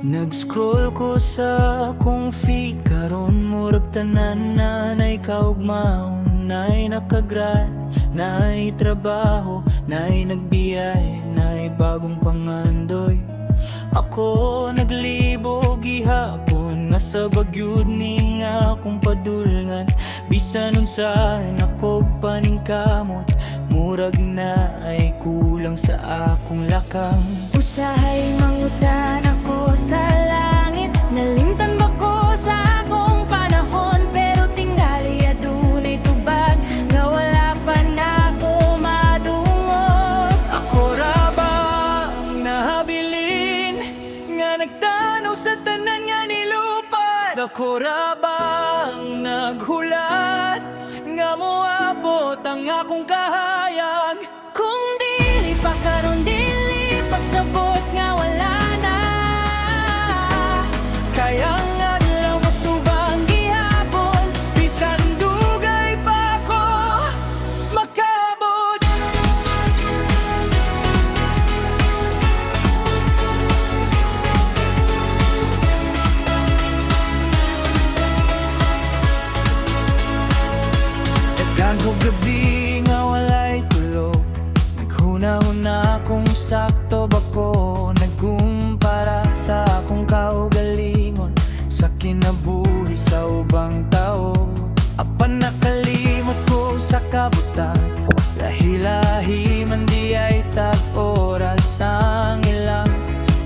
Nag-scroll ko sa akong feed karon murag tanan na nay kaugmaon, nay nakagrad, nay trabaho, nay nagbiyay, nay bagong pangandoy. Ako naglibog gihapon nga sa bagyud ning akong padulngan, bisan unsahan ako paningkamot, murag na ay kulang sa akong lakang. Usahay mangutan ako sa langit, nalimtan ba ko sa akong panahon, pero tingali adunay tubag nga wala pa na ako madungog. Ako ra ba ang nahabilin nga nagtanaw sa tanan nga nilupad? Ako ra ba ang naghulat nga moabot ang akong kahayag? Kung dili pa karon dili pasabot nga wala na, Kaya nga lang masubang gihapon, bisan dugay pa ko makabot. Daghan ko gabi nga walay tulog, naghuna-huna kung sakto ba ko, nagkumpara sa akong kaugalingon sa kinabuhi sa ubang tao. Apan nakalimot ko sa kabutan, lahi-lahi man di ay tag-oras ang ilang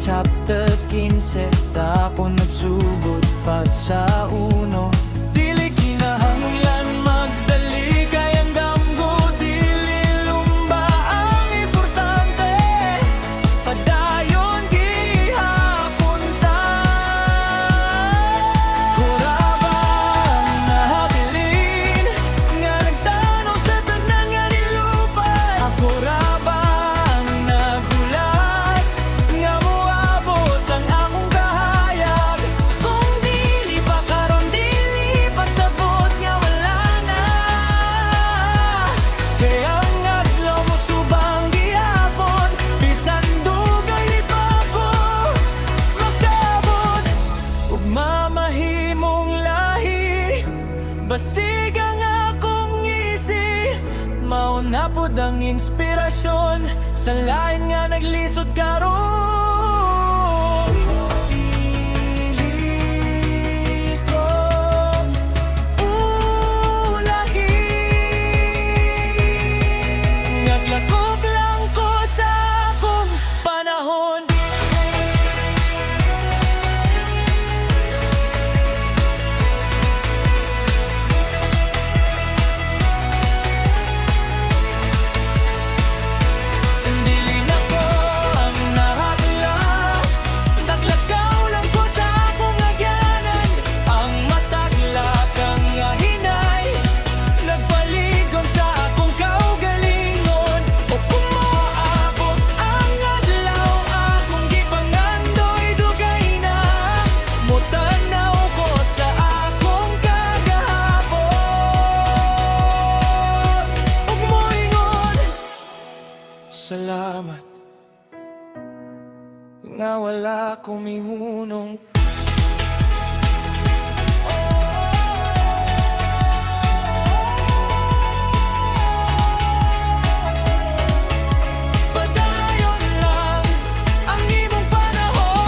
chapter 15, ako nagsugod pa sa uno. Dili kinahanglan magdali kayang damgo, dili lumba ang importante, padayon gihapon ta. Kura ba ang nahabilin nga nagtanaw sa tanan nga nilupad? Ako ra ba ang nagulat nga moabot ang akong kahayag? kung dili pa karon dili pasabot nga wala na, Kaya nga adlaw mo subang gihapon, bisan dugay di pa ko makabot. Ug mamahimong lahi, basig ang akong isi, mao na pud ang inspirasyon sa lain nga naglisod karon. Dili ko ulahi, naglakop lang ko sa akong panahon. Dili na ko ang nahatala, naglakaw lang ko sa akong agyanan, ang mataglakang nga hinay, nagpaligon sa akong kaugalingon. O kung maabot ang adlaw akong gipangandoy, dugay na motanaw ko sa akong kagahapon. Ug moingon, salamat nga wala ko mihunong. Padayon lang ang imong panahon.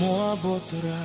Moabot ra